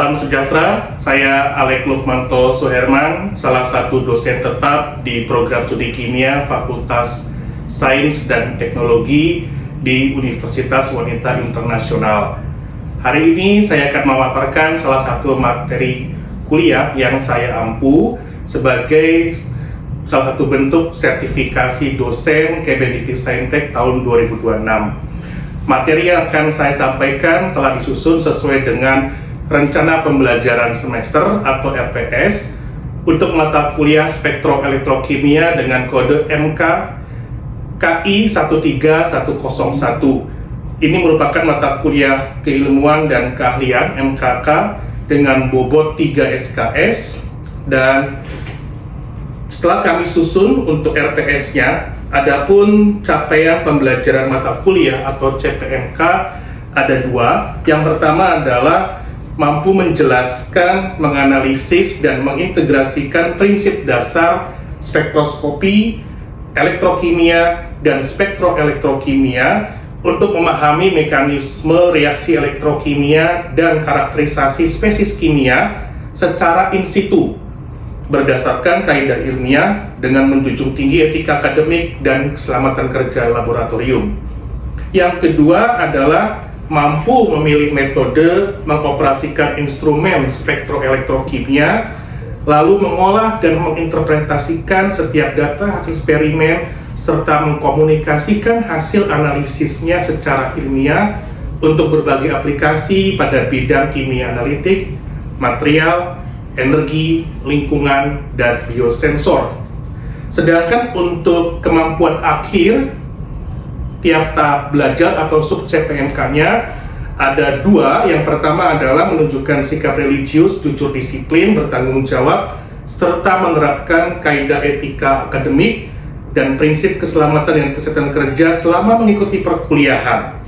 Salam sejahtera, saya Alek Lukmanto Suherman, salah satu dosen tetap di program studi kimia Fakultas Sains dan Teknologi di Universitas Wanita Internasional. Hari ini saya akan memaparkan salah satu materi kuliah yang saya ampu sebagai salah satu bentuk sertifikasi dosen Kemendikti Saintek tahun 2026. Materi yang akan saya sampaikan telah disusun sesuai dengan rencana pembelajaran semester atau RPS untuk mata kuliah spektroelektrokimia dengan kode MK KI 13101. Ini merupakan mata kuliah keilmuan dan keahlian MKK dengan bobot 3 SKS, dan setelah kami susun untuk RPS-nya, adapun capaian pembelajaran mata kuliah atau CPMK ada dua. Yang pertama adalah mampu menjelaskan, menganalisis, dan mengintegrasikan prinsip dasar spektroskopi, elektrokimia, dan spektroelektrokimia untuk memahami mekanisme reaksi elektrokimia dan karakterisasi spesies kimia secara in situ berdasarkan kaidah ilmiah dengan menjunjung tinggi etika akademik dan keselamatan kerja laboratorium. Yang kedua adalah mampu memilih metode mengoperasikan instrumen spektroelektrokimia, lalu mengolah dan menginterpretasikan setiap data hasil eksperimen, serta mengkomunikasikan hasil analisisnya secara ilmiah untuk berbagai aplikasi pada bidang kimia analitik, material, energi, lingkungan, dan biosensor. Sedangkan untuk kemampuan akhir tiap tahap belajar atau sub CPMK-nya ada dua. Yang pertama adalah menunjukkan sikap religius, jujur, disiplin, bertanggung jawab, serta menerapkan kaidah etika akademik dan prinsip keselamatan dan kesehatan kerja selama mengikuti perkuliahan.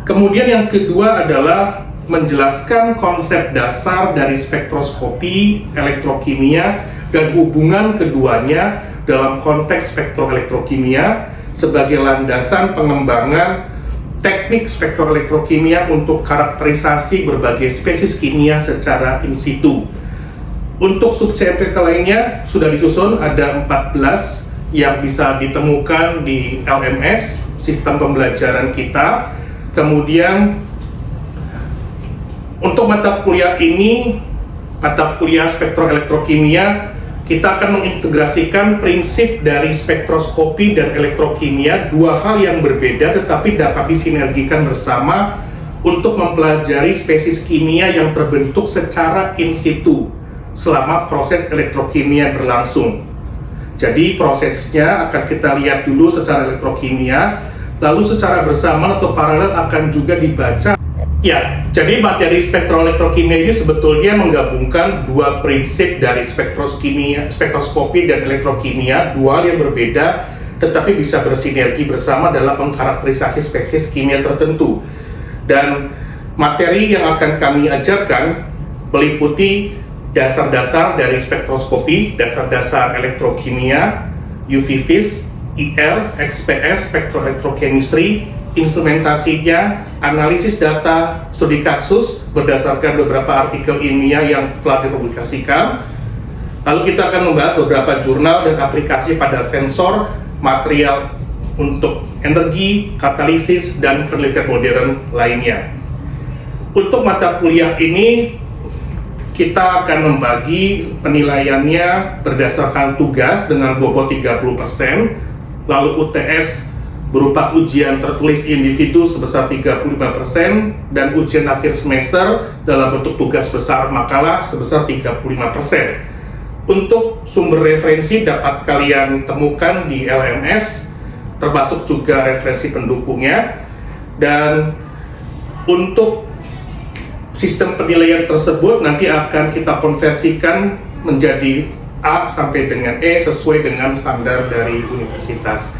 Kemudian yang kedua adalah menjelaskan konsep dasar dari spektroskopi, elektrokimia, dan hubungan keduanya dalam konteks spektroelektrokimia sebagai landasan pengembangan teknik spektroelektrokimia untuk karakterisasi berbagai spesies kimia secara in situ. Untuk sub CPMK lainnya sudah disusun, ada 14 yang bisa ditemukan di LMS, sistem pembelajaran kita. Kemudian untuk mata kuliah ini, mata kuliah spektroelektrokimia, kita akan mengintegrasikan prinsip dari spektroskopi dan elektrokimia, dua hal yang berbeda tetapi dapat disinergikan bersama untuk mempelajari spesies kimia yang terbentuk secara in situ selama proses elektrokimia berlangsung. Jadi prosesnya akan kita lihat dulu secara elektrokimia, lalu secara bersamaan atau paralel akan juga dibaca. Ya, jadi materi spektroelektrokimia ini sebetulnya menggabungkan dua prinsip dari spektroskopi dan elektrokimia, dua hal yang berbeda tetapi bisa bersinergi bersama dalam mengkarakterisasi spesies kimia tertentu. Dan materi yang akan kami ajarkan meliputi dasar-dasar dari spektroskopi, dasar-dasar elektrokimia, UV Vis, IR, XPS, spektroelektrochemistry, instrumentasinya, analisis data, studi kasus berdasarkan beberapa artikel ilmiah yang telah dipublikasikan. Lalu kita akan membahas beberapa jurnal dan aplikasi pada sensor, material untuk energi, katalisis, dan penelitian modern lainnya. Untuk mata kuliah ini, kita akan membagi penilaiannya berdasarkan tugas dengan bobot 30%, lalu UTS berupa ujian tertulis individu sebesar 35%, dan ujian akhir semester dalam bentuk tugas besar makalah sebesar 35%. Untuk sumber referensi dapat kalian temukan di LMS, termasuk juga referensi pendukungnya. Dan untuk sistem penilaian tersebut nanti akan kita konversikan menjadi A sampai dengan E sesuai dengan standar dari universitas.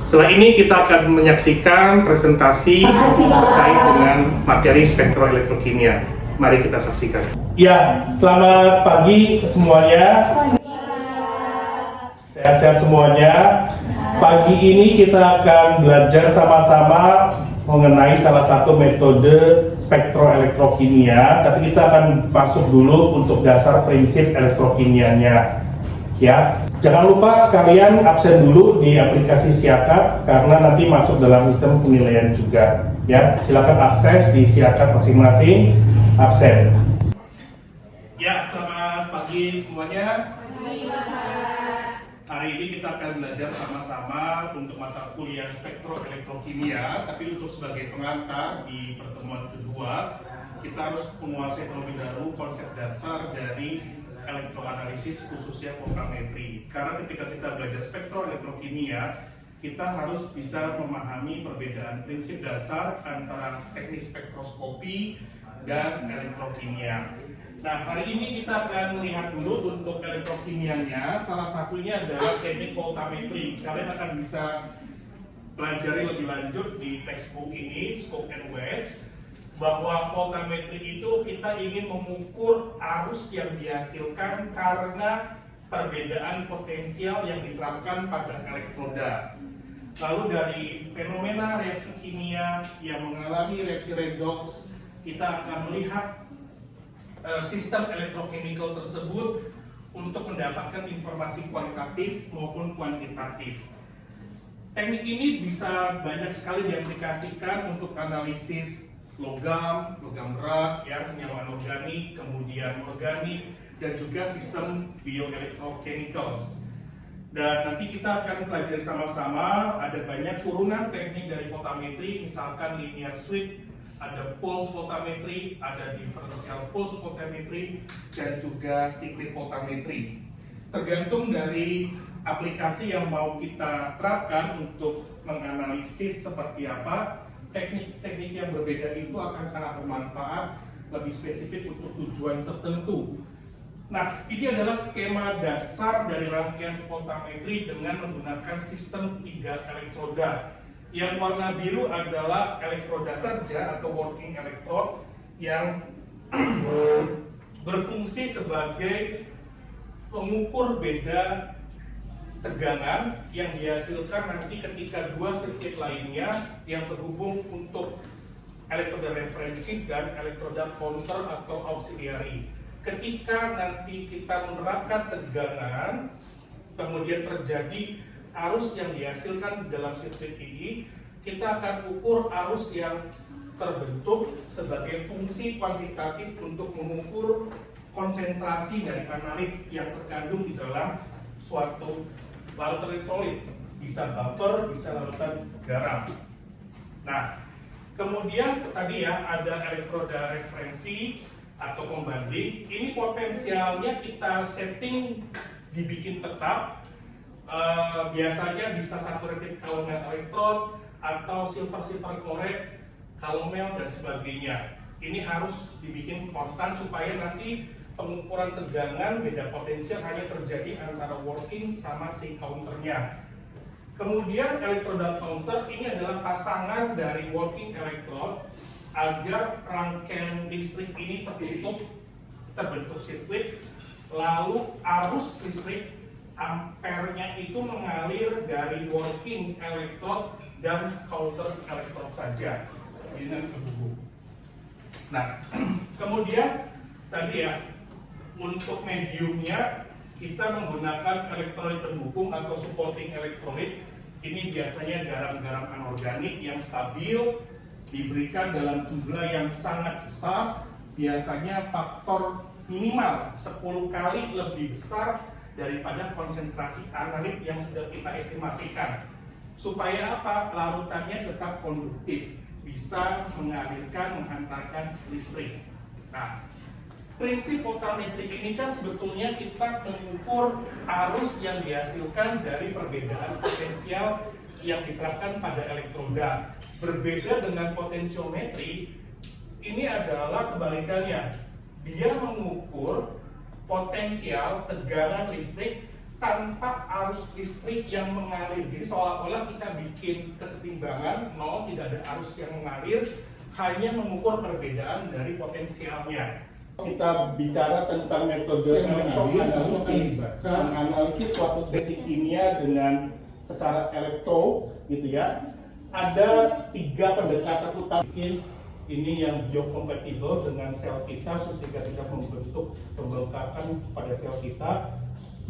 Setelah ini kita akan menyaksikan presentasi terkait dengan materi spektroelektrokimia. Mari kita saksikan. Ya, selamat pagi semuanya. Sehat-sehat semuanya. Pagi ini kita akan belajar sama-sama mengenai salah satu metode spektroelektrokimia, tapi kita akan masuk dulu untuk dasar prinsip elektrokimianya. Ya, jangan lupa kalian absen dulu di aplikasi Siakat karena nanti masuk dalam sistem penilaian juga. Ya, silakan akses di Siakat masing-masing, absen. Ya, selamat pagi semuanya. Hari ini kita akan belajar sama-sama untuk mata kuliah spektroelektrokimia, tapi untuk sebagai pengantar di pertemuan kedua, kita harus menguasai terlebih dahulu konsep dasar dari elektroanalisis khususnya voltametri. Karena ketika kita belajar spektroelektrokimia, kita harus bisa memahami perbedaan prinsip dasar antara teknik spektroskopi dan elektrokimia. Nah, hari ini kita akan melihat dulu untuk elektrokimianya. Salah satunya adalah teknik voltametri. Kalian akan bisa pelajari lebih lanjut di textbook ini, Scope and West, bahwa voltametri itu kita ingin mengukur arus yang dihasilkan karena perbedaan potensial yang diterapkan pada elektroda. Lalu dari fenomena reaksi kimia yang mengalami reaksi redox, kita akan melihat sistem elektrochemical tersebut untuk mendapatkan informasi kualitatif maupun kuantitatif. Teknik ini bisa banyak sekali diaplikasikan untuk analisis logam berat, ya, senyawa anorganik, kemudian organik, dan juga sistem bioelectrochemicals. Dan nanti kita akan pelajari sama-sama, ada banyak turunan teknik dari voltametri, misalkan linear sweep, ada pulse voltametri, ada differential pulse voltametri, dan juga cyclic voltametri. Tergantung dari aplikasi yang mau kita terapkan untuk menganalisis seperti apa, teknik-teknik yang berbeda itu akan sangat bermanfaat, lebih spesifik untuk tujuan tertentu. Nah, ini adalah skema dasar dari rangkaian voltametri dengan menggunakan sistem 3 elektroda. Yang warna biru adalah elektroda kerja atau working electrode yang berfungsi sebagai pengukur beda tegangan yang dihasilkan nanti ketika dua sirkuit lainnya yang terhubung untuk elektroda referensi dan elektroda counter atau auxiliary. Ketika nanti kita menerapkan tegangan, kemudian terjadi arus yang dihasilkan dalam sirkuit ini, kita akan ukur arus yang terbentuk sebagai fungsi kuantitatif untuk mengukur konsentrasi dari analit yang terkandung di dalam suatu larutan elektrolit, bisa buffer, bisa larutan garam. Nah, kemudian tadi ya ada elektroda referensi atau pembanding. Ini potensialnya kita setting dibikin tetap. Biasanya bisa saturated calomel electrode atau silver chloride, calomel dan sebagainya. Ini harus dibikin konstan supaya nanti pengukuran tegangan beda potensial hanya terjadi antara working sama si counternya. Kemudian elektroda counter ini adalah pasangan dari working electrode agar rangkaian listrik ini terbentuk sirkuit, lalu arus listrik ampernya itu mengalir dari working electrode dan counter electrode saja dengan kehubung. Nah, kemudian tadi ya untuk mediumnya kita menggunakan elektrolit penghubung atau supporting elektrolit. Ini biasanya garam-garam anorganik yang stabil, diberikan dalam jumlah yang sangat besar, biasanya faktor minimal 10 kali lebih besar daripada konsentrasi analit yang sudah kita estimasikan. Supaya apa? Larutannya tetap konduktif, bisa menghantarkan listrik. Nah, prinsip voltametri ini kan sebetulnya kita mengukur arus yang dihasilkan dari perbedaan potensial yang diterapkan pada elektroda. Berbeda dengan potensiometri, ini adalah kebalikannya. Dia mengukur potensial tegangan listrik tanpa arus listrik yang mengalir. Jadi seolah-olah kita bikin kesetimbangan, nol, tidak ada arus yang mengalir, hanya mengukur perbedaan dari potensialnya. Kita bicara tentang metode elektroanalisis, menganalisis suatu spesies kimia dengan secara elektro, gitu ya. Ada 3 pendekatan utama. Ini yang biokompatibel dengan sel kita sehingga tidak membentuk pembengkakan pada sel kita.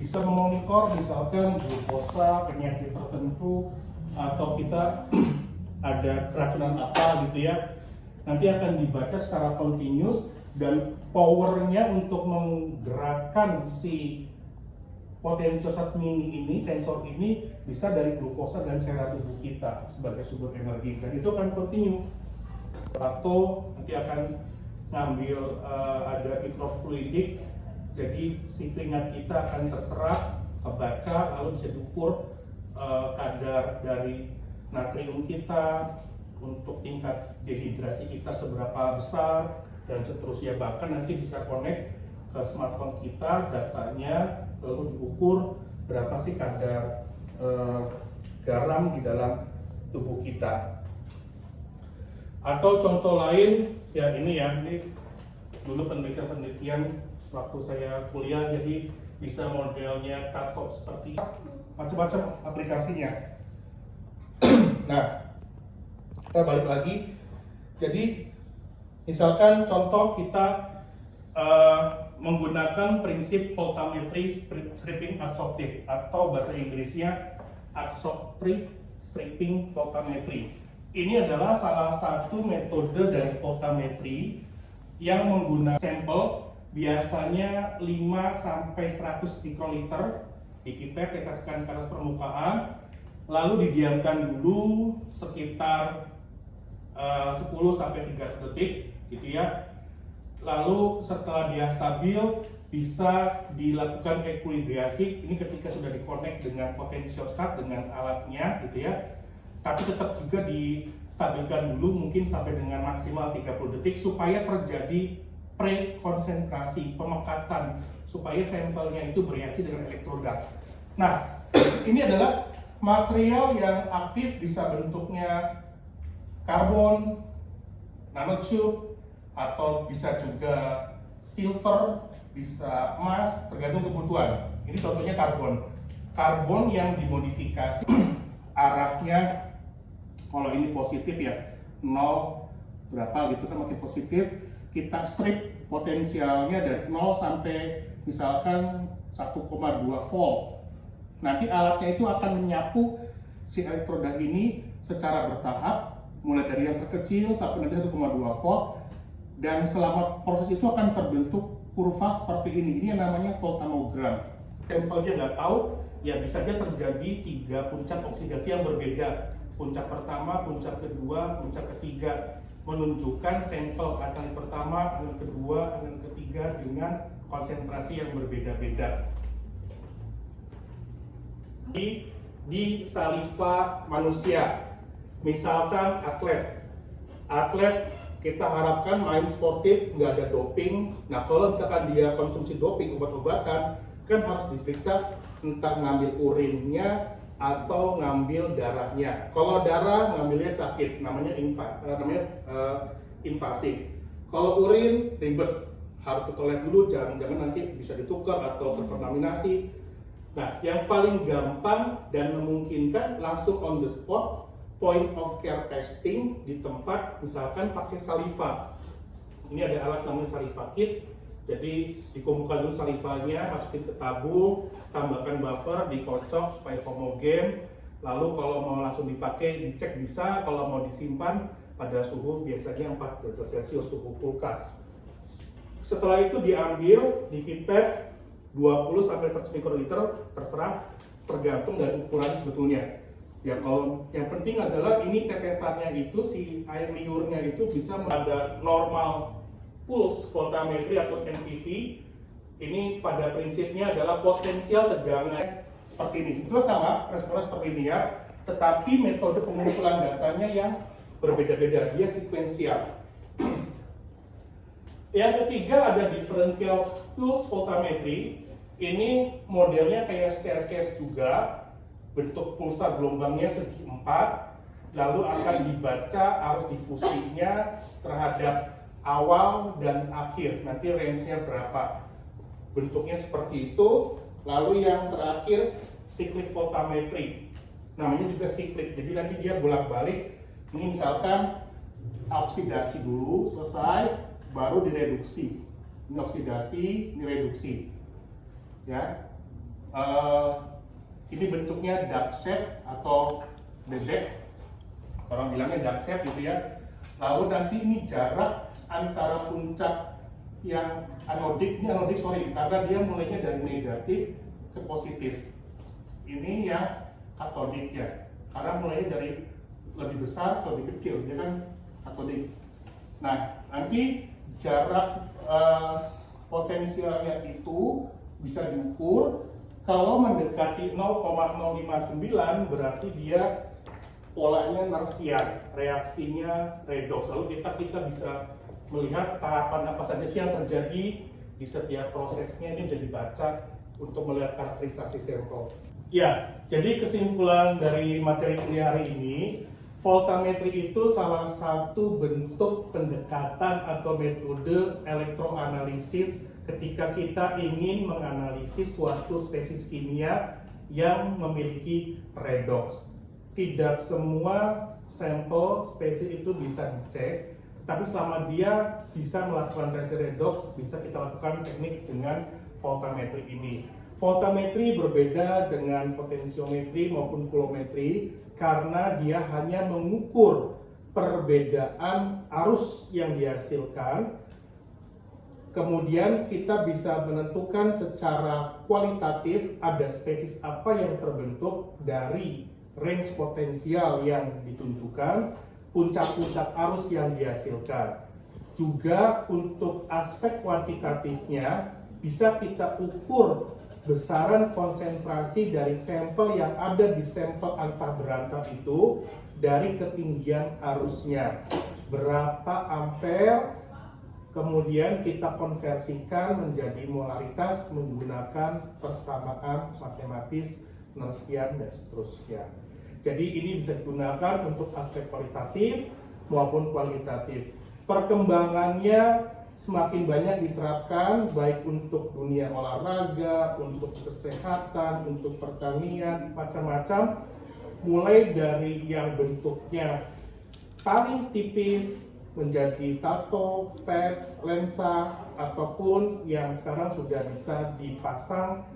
Bisa memonitor misalkan glukosa, penyakit tertentu, atau kita ada keracunan apa gitu ya. Nanti akan dibaca secara continuous dan powernya untuk menggerakkan si potensiosat mini ini, sensor ini bisa dari glukosa dan cairan tubuh kita sebagai sumber energi, dan itu akan continue. Atau nanti akan ngambil ada mikrofluidik, jadi si keringat kita akan terserap, kebaca, lalu bisa diukur kadar dari natrium kita, untuk tingkat dehidrasi kita seberapa besar, dan seterusnya. Bahkan nanti bisa connect ke smartphone kita datanya, lalu diukur berapa sih kadar garam di dalam tubuh kita. Atau contoh lain, ya ini dulu penelitian waktu saya kuliah, jadi bisa modelnya tato seperti macam-macam aplikasinya. Nah, kita balik lagi. Jadi misalkan contoh kita menggunakan prinsip voltammetry stripping absorptive, atau bahasa Inggrisnya absorptive stripping voltammetry. Ini adalah salah satu metode dari voltammetry yang menggunakan sampel biasanya 5-100 mikroliter dipipet, diteteskan ke atas permukaan, lalu didiamkan dulu sekitar 10-30 detik gitu ya. Lalu setelah dia stabil bisa dilakukan ekuilibrasi. Ini ketika sudah dikonek dengan potensiostat dengan alatnya gitu ya. Tapi tetap juga distabilkan dulu mungkin sampai dengan maksimal 30 detik supaya terjadi prekonsentrasi, pemekatan, supaya sampelnya itu bereaksi dengan elektroda. Nah, ini adalah material yang aktif, bisa bentuknya karbon, nanotube, atau bisa juga silver, bisa emas, tergantung kebutuhan. Ini contohnya karbon. Karbon yang dimodifikasi arahnya, kalau ini positif ya 0 berapa gitu kan, makin positif, kita strip potensialnya dari 0 sampai misalkan 1,2 volt. Nanti alatnya itu akan menyapu si elektroda ini secara bertahap, mulai dari yang terkecil sampai nanti 1,2 volt, dan selama proses itu akan terbentuk kurva seperti ini. Ini yang namanya voltamogram. Sampelnya nggak tahu, ya bisa saja terjadi 3 puncak oksidasi yang berbeda. Puncak pertama, puncak kedua, puncak ketiga, menunjukkan sampel anion pertama, anion kedua, anion ketiga dengan konsentrasi yang berbeda-beda. Di saliva manusia, misalkan atlet kita harapkan main sportif, nggak ada doping. Nah, kalau misalkan dia konsumsi doping, obat-obatan, kan harus diperiksa entah ngambil urinnya atau ngambil darahnya. Kalau darah ngambilnya sakit, namanya invasif. Kalau urin ribet, harus ke toilet dulu, jangan nanti bisa ditukar atau terkontaminasi. Nah, yang paling gampang dan memungkinkan langsung on the spot, point of care testing di tempat, misalkan pakai saliva. Ini ada alat namanya saliva kit. Jadi dikumpulkan dulu salivanya, harus ditabung, tambahkan buffer, dikocok supaya homogen. Lalu kalau mau langsung dipakai, dicek bisa. Kalau mau disimpan pada suhu biasanya 4 derajat Celcius, suhu kulkas. Setelah itu diambil, dipipet 20-100 mikroliter, terserah, tergantung dari ukuran sebetulnya. Ya, kalau yang penting adalah ini tetesannya itu, si air liurnya itu bisa ada normal pulse voltammetry atau NPV. Ini pada prinsipnya adalah potensial tegangan seperti ini. Itu sama, responnya seperti ini ya. Tetapi metode pengumpulan datanya yang berbeda-beda, dia sekuensial. Yang ketiga ada differential pulse voltammetry. Ini modelnya kayak staircase juga. Bentuk pulsa gelombangnya segi 4, lalu akan dibaca arus difusinya terhadap awal dan akhir, nanti range-nya berapa. Bentuknya seperti itu. Lalu yang terakhir cyclic voltammetry. namanya juga siklik. Jadi nanti dia bolak-balik. Ini misalkan oksidasi dulu selesai, baru direduksi. Ini oksidasi, ini reduksi. Ya, ini bentuknya dark shape atau bebek. Orang bilangnya dark shape gitu ya. Lalu nanti ini jarak antara puncak yang anodik, ini anodik sorry, karena dia mulainya dari negatif ke positif. Ini yang katodik ya, karena mulainya dari lebih besar ke lebih kecil, dia kan katodik. Nah, nanti jarak potensialnya itu bisa diukur. Kalau mendekati 0,059 berarti dia polanya nersian, reaksinya redoks. Lalu kita bisa melihat tahapan apa saja sih yang terjadi di setiap prosesnya. Ini sudah dibaca untuk melihat karakterisasi sampel. Ya, jadi kesimpulan dari materi kuliah hari ini, voltametri itu salah satu bentuk pendekatan atau metode elektroanalisis ketika kita ingin menganalisis suatu spesies kimia yang memiliki redoks. Tidak semua sampel spesies itu bisa dicek, tapi selama dia bisa melakukan reaksi redoks, bisa kita lakukan teknik dengan voltametri ini. Voltametri berbeda dengan potensiometri maupun kulometri karena dia hanya mengukur perbedaan arus yang dihasilkan. Kemudian kita bisa menentukan secara kualitatif ada spesies apa yang terbentuk dari range potensial yang ditunjukkan, puncak-puncak arus yang dihasilkan. Juga untuk aspek kuantitatifnya bisa kita ukur besaran konsentrasi dari sampel yang ada di sampel antah berantah itu dari ketinggian arusnya. Berapa ampere, kemudian kita konversikan menjadi molaritas menggunakan persamaan matematis, nersian, dan seterusnya. Jadi ini bisa digunakan untuk aspek kualitatif maupun kuantitatif. Perkembangannya semakin banyak diterapkan baik untuk dunia olahraga, untuk kesehatan, untuk pertanian, macam-macam. Mulai dari yang bentuknya paling tipis menjadi tato, patch, lensa, ataupun yang sekarang sudah bisa dipasang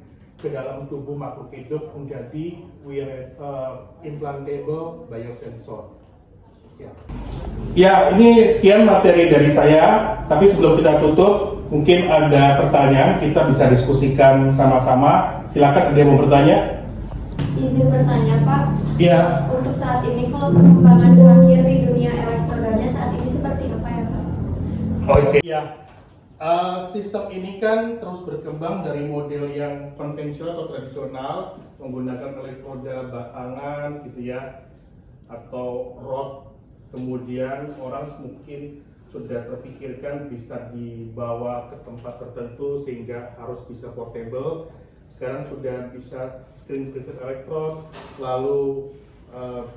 ke dalam tubuh makhluk hidup menjadi implantable biosensor. Ya, ini sekian materi dari saya, tapi sebelum kita tutup, mungkin ada pertanyaan, kita bisa diskusikan sama-sama. Silakan, ada yang mau bertanya? Izin bertanya, Pak. Iya. Untuk saat ini, kalau perkembangan terakhir di dunia elektrodanya saat ini seperti apa ya, Pak? Oke. Ya, sistem ini kan terus berkembang dari model yang konvensional atau tradisional, menggunakan elektroda batangan, gitu ya, atau rod. Kemudian orang mungkin sudah terpikirkan bisa dibawa ke tempat tertentu sehingga harus bisa portable. Sekarang sudah bisa screen printed electrode, lalu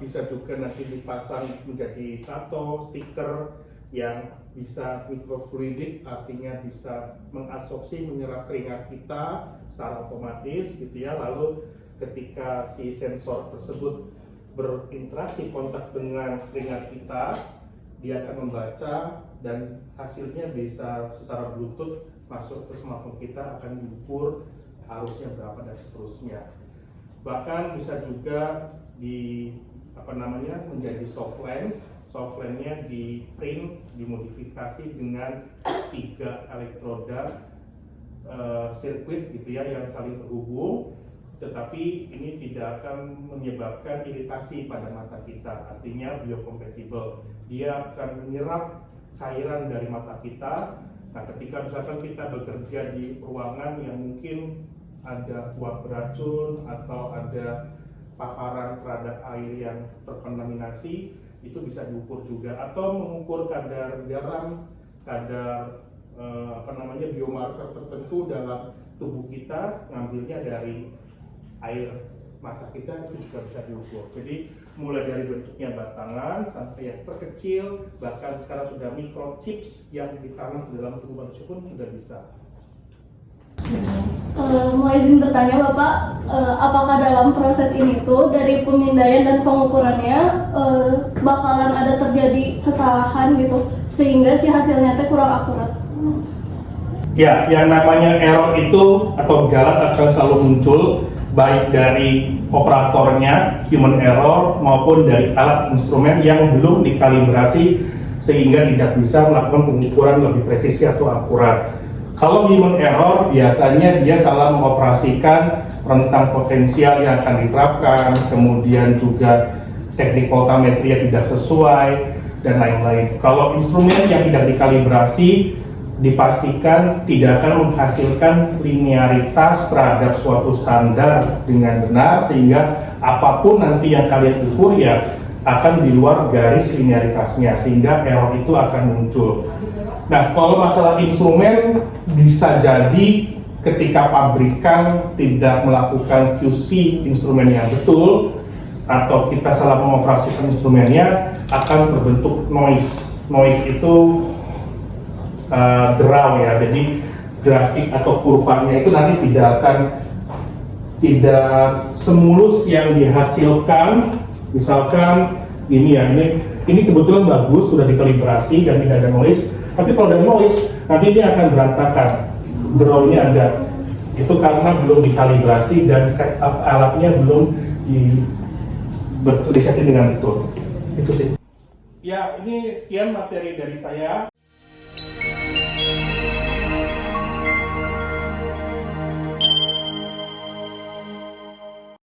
bisa juga nanti dipasang menjadi tato, stiker yang bisa microfluidic, artinya bisa mengabsorpsi, menyerap keringat kita secara otomatis gitu ya. Lalu ketika si sensor tersebut berinteraksi kontak dengan keringat kita, dia akan membaca dan hasilnya bisa secara Bluetooth masuk ke smartphone kita, akan diukur arusnya berapa dan seterusnya. Bahkan bisa juga menjadi soft lens. Soft lens-nya di print, dimodifikasi dengan 3 elektroda sirkuit gitu ya yang saling terhubung. Tetapi ini tidak akan menyebabkan iritasi pada mata kita, artinya biocompatible. Dia akan menyerap cairan dari mata kita. Nah, ketika misalkan kita bekerja di ruangan yang mungkin ada uap beracun atau ada paparan terhadap air yang terkontaminasi, itu bisa diukur juga. Atau mengukur kadar garam, kadar biomarker tertentu dalam tubuh kita, ngambilnya dari air mata kita, itu juga bisa diukur. Jadi mulai dari bentuknya batangan sampai yang terkecil, bahkan sekarang sudah microchips yang ditanam di dalam tubuh manusia pun sudah bisa. Mau izin bertanya Bapak, apakah dalam proses ini tuh dari pemindaian dan pengukurannya bakalan ada terjadi kesalahan gitu sehingga si hasilnya teh kurang akurat? Ya, yang namanya error itu atau galat akan selalu muncul baik dari operatornya, human error, maupun dari alat instrumen yang belum dikalibrasi sehingga tidak bisa melakukan pengukuran lebih presisi atau akurat. Kalau human error, biasanya dia salah mengoperasikan rentang potensial yang akan diterapkan, kemudian juga teknik voltametri yang tidak sesuai, dan lain-lain. Kalau instrumen yang tidak dikalibrasi, dipastikan tidak akan menghasilkan linearitas terhadap suatu standar dengan benar, sehingga apapun nanti yang kalian ukur ya akan di luar garis linearitasnya, sehingga error itu akan muncul. Nah, kalau masalah instrumen, bisa jadi ketika pabrikan tidak melakukan QC instrumen yang betul, atau kita salah mengoperasikan instrumennya, akan terbentuk noise. Noise itu draw ya, jadi grafik atau kurvanya itu nanti tidak semulus yang dihasilkan. Misalkan ini ya, ini kebetulan bagus, sudah dikalibrasi dan tidak ada noise. Tapi kalau ada noise, nanti dia akan berantakan. Draw-nya ada. Itu karena belum dikalibrasi dan setup alatnya belum disetting dengan betul. Itu sih. Ya, ini sekian materi dari saya.